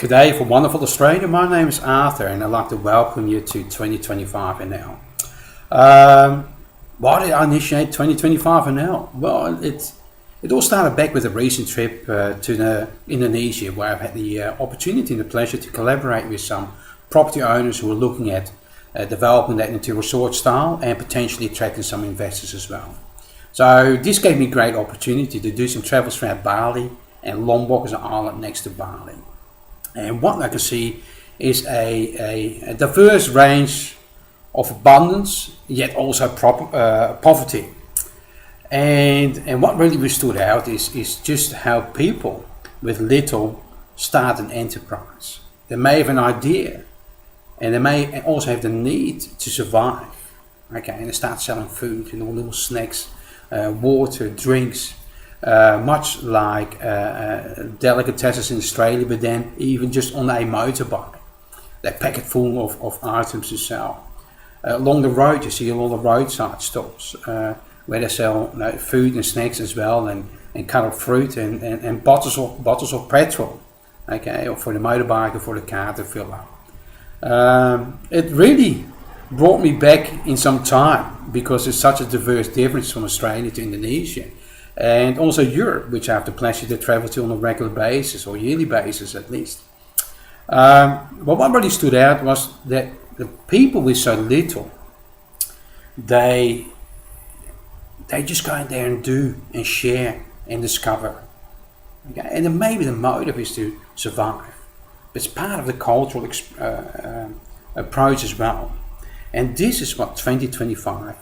G'day from wonderful Australia. My name is Arthur and I'd like to welcome you to 2025 NL. Why did I initiate 2025 NL? Well, it all started back with a recent trip to Indonesia, where I've had the opportunity and the pleasure to collaborate with some property owners who are looking at developing that into resort style and potentially attracting some investors as well. So this gave me great opportunity to do some travels throughout Bali, and Lombok is an island next to Bali. And what I can see is a diverse range of abundance, yet also poverty. And what really stood out is just how people with little start an enterprise. They may have an idea, and they may also have the need to survive. Okay, and they start selling food, little snacks, water, drinks. Much like delicatessens in Australia, but then even just on a motorbike, that packet full of items to sell. Along the road, you see a lot of roadside stops where they sell food and snacks as well, and cut up fruit and bottles of petrol, okay, or for the motorbike or for the car to fill up. It really brought me back in some time, because there's such a diverse difference from Australia to Indonesia. And also Europe, which I have the pleasure to travel to on a regular basis, or yearly basis at least. But what really stood out was that the people with so little, they just go in there and do and share and discover. Okay? And then maybe the motive is to survive. But it's part of the cultural approach as well. And this is what 2025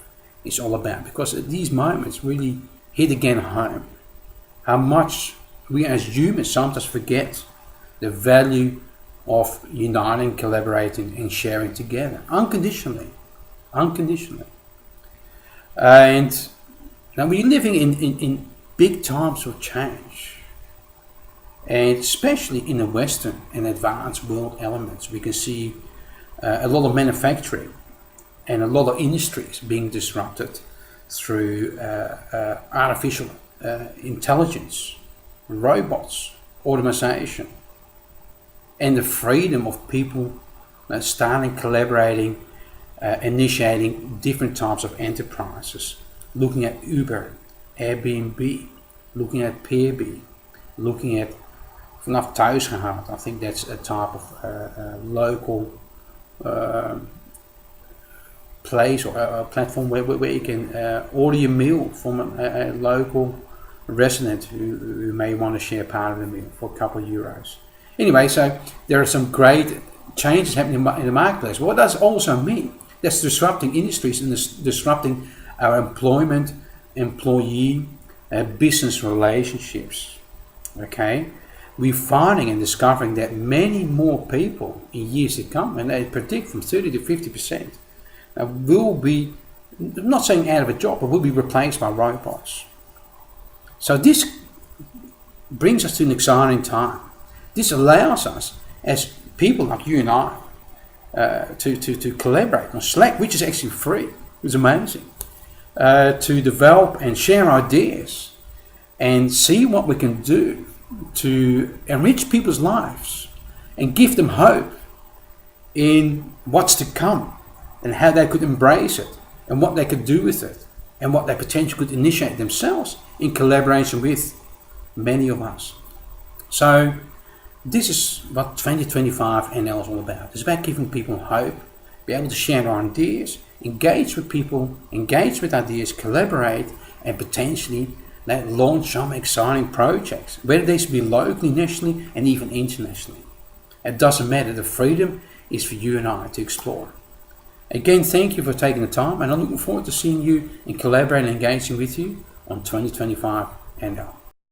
is all about, because at these moments really hit again home how much we as humans sometimes forget the value of uniting, collaborating and sharing together unconditionally. And now we're living in big times of change, and especially in the Western and advanced world elements, we can see a lot of manufacturing and a lot of industries being disrupted through artificial intelligence, robots, automation, and the freedom of people starting, collaborating, initiating different types of enterprises, looking at Uber, Airbnb, looking at Peerby, looking at Vanaf Thuisgehaald. I think that's a type of local place or a platform where you can order your meal from a local resident who may want to share part of the meal for a couple of euros. Anyway, so there are some great changes happening in the marketplace. What does also mean? That's disrupting industries and disrupting our employment, employee, business relationships. Okay, we're finding and discovering that many more people in years to come, and they predict from 30 to 50%, will be, I'm not saying out of a job, but will be replaced by robots. So this brings us to an exciting time. This allows us, as people like you and I, to collaborate on Slack, which is actually free. It's amazing. To develop and share ideas and see what we can do to enrich people's lives and give them hope in what's to come, and how they could embrace it, and what they could do with it, and what they potentially could initiate themselves in collaboration with many of us. So this is what 2025 NL is all about. It's about giving people hope, be able to share our ideas, engage with people, engage with ideas, collaborate, and potentially launch some exciting projects, whether they should be locally, nationally, and even internationally. It doesn't matter. The freedom is for you and I to explore. Again, thank you for taking the time, and I'm looking forward to seeing you and collaborating and engaging with you on 2025 NL.